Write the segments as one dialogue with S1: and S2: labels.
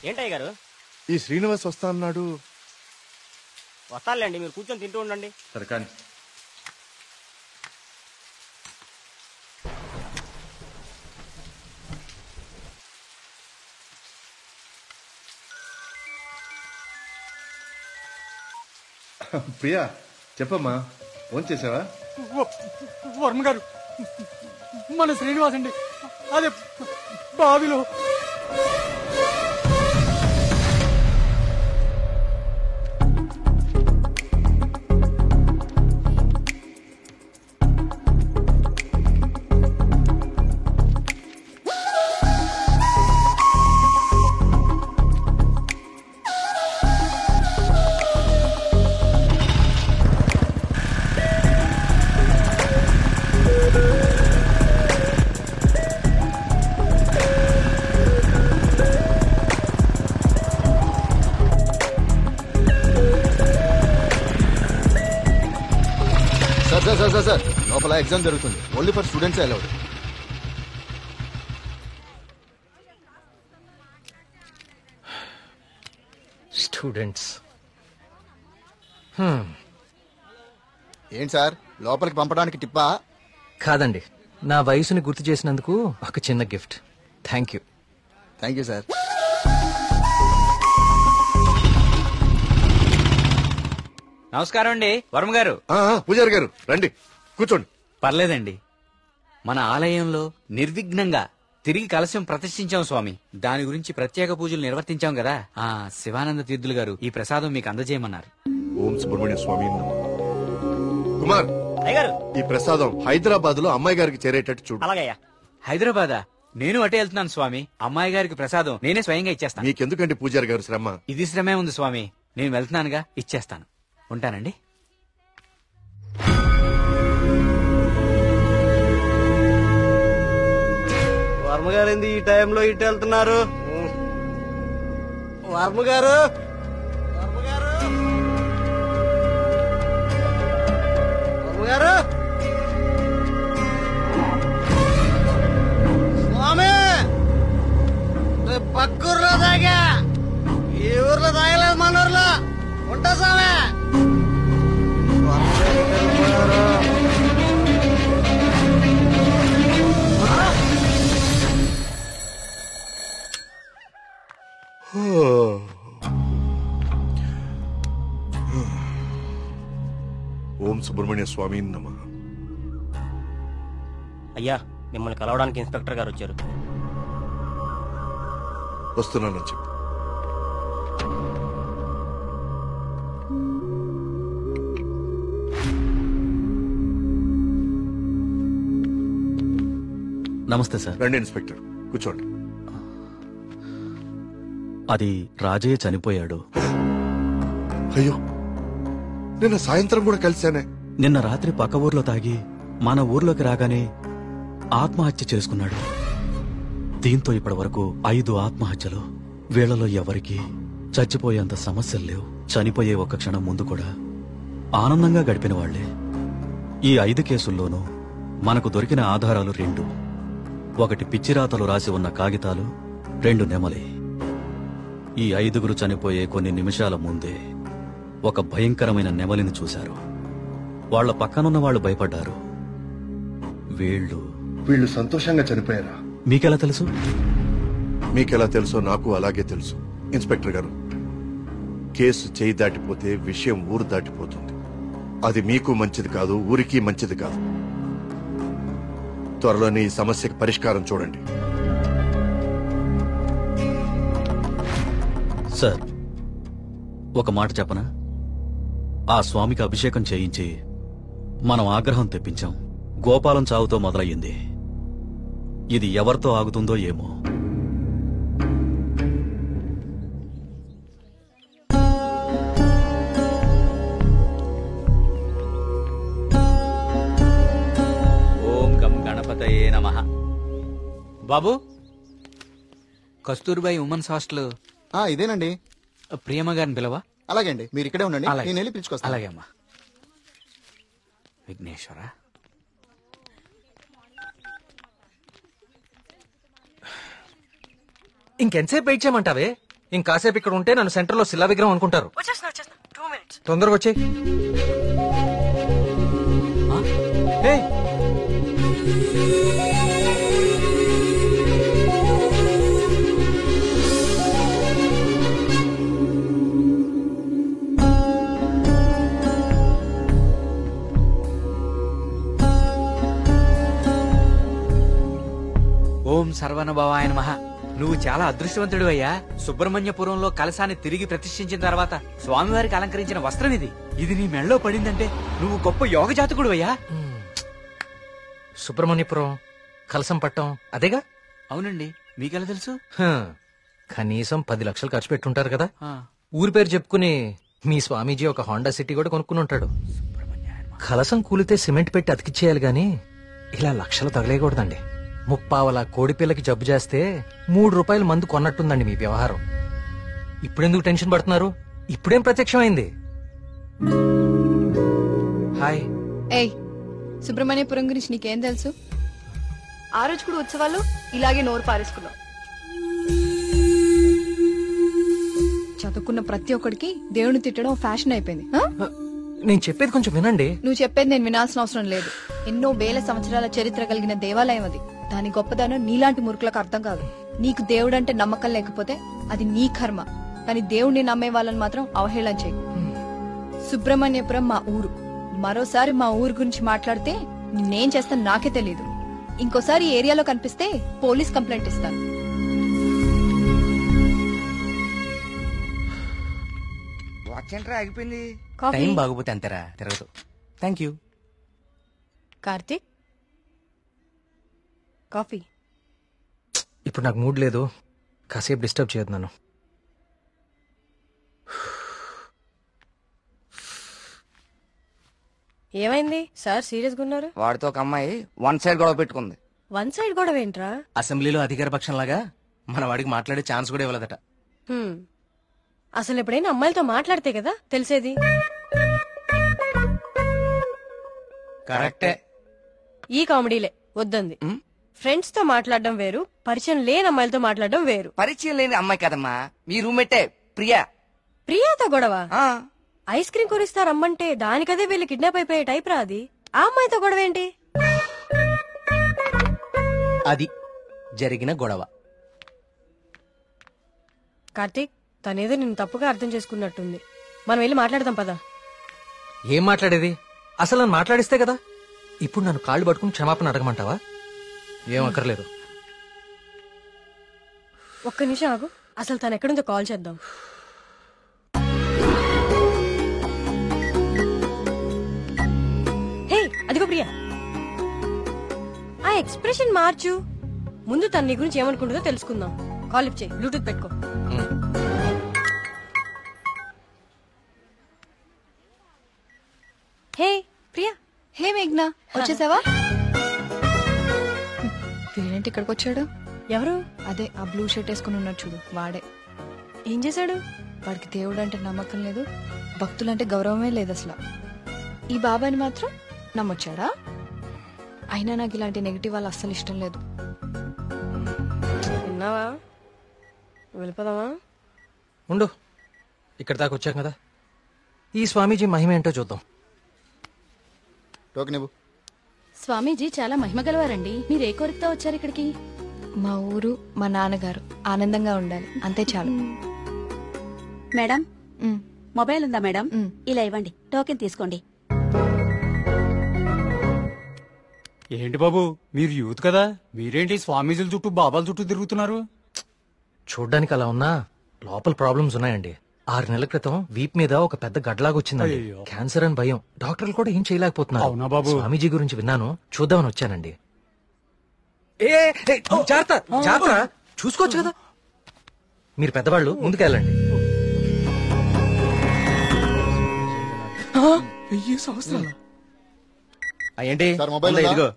S1: ఏంటయ్య గారు?
S2: ఈ శ్రీనివాస్ వస్తా అన్నాడు.
S1: వస్తానులేండి, మీరు కూర్చొని తింటూ ఉండండి.
S2: సరే కానీ ప్రియా చెప్పమ్మా, ఫోన్ చేసావా?
S3: వర్మ గారు, మన శ్రీనివాస్ అండి, అదే బావిలో.
S2: సార్ లోపల ఎగ్జామ్ జరుగుతుంది. Only for students allowed.
S4: Students
S2: ఏంటి సార్, లోపలికి పంపడానికి టిప్పా?
S4: కాదండి, నా వయసుని గుర్తు చేసినందుకు ఒక చిన్న gift. Thank you.
S2: Thank you sir.
S5: నమస్కారం అండి వర్మ గారు.
S2: పూజారి గారు రండి, కూర్చోండి.
S5: పర్లేదండి, మన ఆలయంలో నిర్విఘ్నంగా తిరిగి కలశం ప్రతిష్ఠించాం స్వామి. దాని గురించి ప్రత్యేక పూజలు నిర్వర్తించాం కదా. శివానంద తీర్థులు గారు ఈ ప్రసాదం మీకు అందజేయమన్నారు.
S2: ఓం సుబ్రహ్మణ్య స్వామి. కుమార్,
S1: అయ్యగారు
S2: ఈ ప్రసాదం హైదరాబాద్ లో అమ్మాయి గారికి చేరేటట్టు చూడు.
S1: అలాగయ్యా.
S5: హైదరాబాదా? నేను అటే వెళ్తున్నాను స్వామి. అమ్మాయి గారికి ప్రసాదం నేనే స్వయంగా ఇచ్చేస్తాను.
S2: మీకెందుకండి పూజారి గారు శ్రమ?
S5: ఇది శ్రమే ఉంది స్వామి, నేను వెళ్తున్నానుగా, ఇచ్చేస్తాను. ఉంటానండి.
S1: వర్మగారు ఏంది ఈ టైంలో ఇటు వెళ్తున్నారు? వర్మగారు, వర్మగారు, వర్మగారు, స్వామి పక్కూర్లో తాగా, ఈ ఊర్లో తాగలేదు, మన ఊర్లో ఉంటా స్వామి.
S2: ఓం సుబ్రహ్మణ్య స్వామి నమః.
S1: అయ్యా, మిమ్మల్ని కలవడానికి ఇన్స్పెక్టర్ గారు వచ్చారు.
S2: వస్తున్నానని చెప్పు.
S6: నమస్తే సార్.
S2: రండి ఇన్స్పెక్టర్, కూర్చోండి.
S6: అది రాజయ్య చనిపోయాడు.
S2: అయ్యో, నిన్న సాయంత్రం కూడా కలిశానే.
S6: నిన్న రాత్రి పక్క ఊర్లో తాగి మన ఊర్లోకి రాగానే ఆత్మహత్య చేసుకున్నాడు. దీంతో ఇప్పటి వరకు 5 ఆత్మహత్యలు. వీళ్లలో ఎవరికీ చచ్చిపోయేంత సమస్యలు లేవు. చనిపోయే ఒక్క క్షణం ముందు కూడా ఆనందంగా గడిపిన వాళ్లే. ఈ 5 కేసుల్లోనూ మనకు దొరికిన ఆధారాలు 2. ఒకటి పిచ్చిరాతలు రాసి ఉన్న కాగితాలు, 2 నెమలి. ఈ 5గురు చనిపోయే కొన్ని నిమిషాల ముందే ఒక భయంకరమైన నెమలిని చూశారు. వాళ్ల పక్కనున్న వాళ్ళు భయపడ్డారు.
S2: వీళ్ళు సంతోషంగా చనిపోయారా?
S6: మీకెలా తెలుసు?
S2: మీకెలా తెలుసో నాకు అలాగే తెలుసు. ఇన్స్పెక్టర్ గారు, కేసు చేయి దాటిపోతే విషయం ఊరు దాటిపోతుంది. అది మీకు మంచిది కాదు, ఊరికి మంచిది కాదు. త్వరలోనే ఈ సమస్యకి పరిష్కారం చూడండి.
S6: సార్, ఒక మాట చెప్పనా? ఆ స్వామికి అభిషేకం చేయించి మనం ఆగ్రహం తెప్పించాం. గోపాలం చావుతో మొదలయ్యింది. ఇది ఎవరితో ఆగుతుందో ఏమో.
S5: ఓం గం గణపతయే నమః. బాబు, కస్తూర్బాయి ఉమెన్స్ హాస్టల్
S2: ఇదేనండి.
S5: ప్రియమ్మ గారిని పిలవా?
S2: అలాగే అండి, మీరు ఇక్కడే ఉండండి,
S5: అలాగే.
S2: నేను వెళ్ళి పిలుచుకొస్తాను.
S5: అలాగే అమ్మా. విఘ్నేశ్వర,
S4: ఇంకెంతసేపు వెయిట్ చేయమంటావే? ఇంకాసేపు ఇక్కడ ఉంటే నన్ను సెంటర్ లో శిలా విగ్రహం అనుకుంటారు. తొందరగా వచ్చే.
S5: ఓం సర్వనుభవాయ నమః. నువ్వు చాలా అదృష్టవంతుడు అయ్యా. సుబ్రహ్మణ్యపురంలో కలశాన్ని తిరిగి ప్రతిష్ఠించిన తర్వాత స్వామివారికి అలంకరించిన వస్త్రం ఇది. ఇది నీ మెళ్ళలో పడిందంటే నువ్వు గొప్ప యోగ జాతకుడు అయ్యా.
S4: సుబ్రహ్మణ్యపురం కలసం పట్టం అదేగా?
S5: అవునండి, మీకెలా తెలుసు?
S4: కనీసం 10 లక్షలు ఖర్చు పెట్టుంటారు కదా. ఊరి పేరు చెప్పుకుని మీ స్వామీజీ ఒక హోండా సిటీ కూడా కొనుక్కుని ఉంటాడు. కలసం కూలితే సిమెంట్ పెట్టి అతికిచ్చేయాలి గాని ఇలా లక్షలు తగలేయకూడదండి. 30 కోడి పిల్లకి జబ్బు చేస్తే 3 రూపాయలు మందు కొన్నట్టుందండి మీ వ్యవహారం. ఇప్పుడెందుకు టెన్షన్ పడుతున్నారు? ఇప్పుడేం ప్రత్యక్షమైంది? హాయ్.
S7: ఏయ్, సుబ్రహ్మణ్యపురం గురించి నీకేం తెలుసు? ఆ రోజు కూడా ఉత్సవాలు ఇలాగే నోరు పారేసుకున్నావు. చదువుకున్న ప్రతి ఒక్కడికి దేవుని తిట్టడం ఫ్యాషన్ అయిపోయింది.
S4: నేను చెప్పేది కొంచెం వినండి.
S7: నువ్వు చెప్పేది నేను వినాల్సిన అవసరం లేదు. ఎన్నో వేల సంవత్సరాల చరిత్ర కలిగిన దేవాలయం అది. దాని గొప్పదనం నీలాంటి మురుకులకు అర్థం కాదు. నీకు దేవుడంటే నమ్మకం లేకపోతే అది నీ కర్మ. కానీ దేవుణ్ణి నమ్మే వాళ్ళని మాత్రం అవహేళన చేయి. సుబ్రహ్మణ్యపురం మా ఊరు. మరోసారి మా ఊరు గురించి మాట్లాడితే నేనేం చేస్తాను నాకే తెలీదు. ఇంకోసారి ఈ ఏరియాలో కనిపిస్తే పోలీస్ కంప్లైంట్ ఇస్తాను.
S1: ఆగిపోయింది.
S5: టైం బాగోపోతే అంతేరా తిరగదు. Thank you.
S7: కార్తీక్, కాఫీ.
S4: ఇప్పుడు నాకు మూడ్ లేదు, కాసేపు డిస్టర్బ్ చేయదు నన్ను.
S8: ఏమైంది సార్ సీరియస్ గా ఉన్నారు?
S1: వాడితో ఒక అమ్మాయి 1 సైడ్ గొడవ పెట్టుకుంది.
S8: 1 సైడ్ గొడవ ఏంట్రా?
S5: అసెంబ్లీలో అధికార పక్షం లాగా మన వాడికి మాట్లాడే ఛాన్స్ కూడా ఇవ్వలేదట.
S8: అసలు ఎప్పుడైనా అమ్మాయిలతో మాట్లాడితే కదా తెలిసేది.
S5: కరెక్టే.
S8: ఈ కామెడీలే వద్దంది. ఫ్రెండ్స్ తో మాట్లాడడం వేరు, పరిచయం లేని అమ్మాయిలతో మాట్లాడడం వేరు.
S1: పరిచయం లేని అమ్మాయి కదమ్మా, మీ రూమ్మేటే ప్రియా.
S8: ప్రియాతో గొడవ? ఐస్ క్రీమ్ కొనిస్తా రమ్మంటే దానికదే వీళ్ళు కిడ్నాప్ అయిపోయే టైప్ రా అది. ఆ అమ్మాయితో గొడవ ఏంటి?
S5: అది జరిగిన గొడవ.
S8: కార్తీక్, తనేదో నిన్ను తప్పుగా అర్థం చేసుకున్నట్టుంది. మనం వెళ్ళి మాట్లాడదాం పదా.
S4: ఏం మాట్లాడేది? అసలు నన్ను మాట్లాడిస్తే కదా. ఇప్పుడు నన్ను కాళ్ళు పట్టుకుని క్షమాపణ అడగమంటావా? ఏం అక్కర్లేదు.
S8: ఒక్క నిమిషం ఆగు, అసలు తను ఎక్కడుందో కాల్ చేద్దాం. హే, అదిగో ప్రియా. ఆ ఎక్స్ప్రెషన్ మార్చు. ముందు తన నీ గురించి ఏమనుకుంటుందో తెలుసుకుందాం. కాల్ లిఫ్ట్ చేయి, బ్లూటూత్ పెట్టుకో. హే ప్రియా.
S7: హే మేఘ్నా, వచ్చేసావా? వీడేంటి ఇక్కడికి వచ్చాడు?
S8: ఎవరు?
S7: అదే ఆ బ్లూ షర్ట్ వేసుకుని ఉన్నాడు చూడు, వాడే.
S8: ఏం చేశాడు?
S7: వాడికి దేవుడు అంటే నమ్మకం లేదు, భక్తులంటే గౌరవమే లేదు అసలు. ఈ బాబాని మాత్రం నమ్మొచ్చాడా? అయినా నాకు ఇలాంటి నెగిటివ్ వాళ్ళు అస్సలు ఇష్టం లేదు.
S8: విన్నావా? వెళ్ళిపోదామా?
S4: ఉండు, ఇక్కడ దాకా వచ్చాం కదా, ఈ స్వామీజీ మహిమ ఏంటో చూద్దాం.
S9: స్వామీజీ చాలా మహిమ గలవారండి. మీరు ఏ కోరికతో వచ్చారు ఇక్కడికి?
S7: మా ఊరు, మా నాన్నగారు ఆనందంగా ఉండాలి, అంతే చాలు.
S9: మేడం, మొబైల్ ఉందా మేడం? ఇలా ఇవ్వండి, టోకెన్ తీసుకోండి.
S3: ఏంటి బాబు, మీరు యూత్ కదా, మీరేంటి స్వామీజీల చుట్టూ బాబాల చుట్టూ తిరుగుతున్నారు?
S4: చూడ్డానికి అలా ఉన్నా లోపల ప్రాబ్లమ్స్ ఉన్నాయండి. 6 నెలల క్రితం వీప్ మీద ఒక పెద్ద గడ్లాగొచ్చిందండి. క్యాన్సర్ అని భయం. డాక్టర్లు కూడా ఏం చేయలేకపోతున్నారు.
S3: అవునా బాబు?
S4: స్వామీజీ గురించి విన్నాను, చూద్దామని వచ్చానండి. జాగ్రత్త, చూసుకోవచ్చు కదా. మీరు పెద్దవాళ్ళు, ముందుకెళ్ళండి.
S5: ఏంటి
S10: ఇదిగో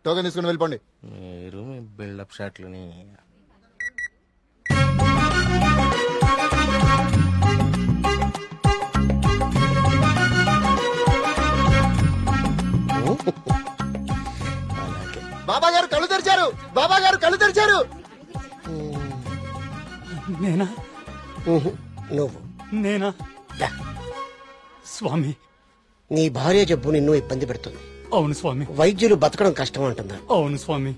S10: టోకెన్ తీసుకుని వెళ్ళిపోండి.
S5: మీరు మీ బిల్డప్ షాట్లని.
S10: బాబా గారు కళ్ళు తెరిచారు, బాబా గారు కళ్ళు తెరిచారు.
S3: నేనా?
S11: నువ్వు
S3: నేనా
S11: దా.
S3: స్వామి.
S11: నీ భార్య జబ్బు నిన్ను ఇబ్బంది పెడుతుంది.
S3: అవును స్వామి.
S11: వైద్యులు బతకడం కష్టం అంటున్నారు.
S3: అవును స్వామి.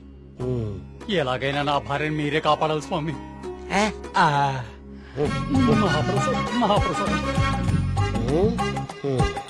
S3: ఎలాగైనా నా భార్యను మీరే కాపాడాలి స్వామి. మహాప్రసాద్.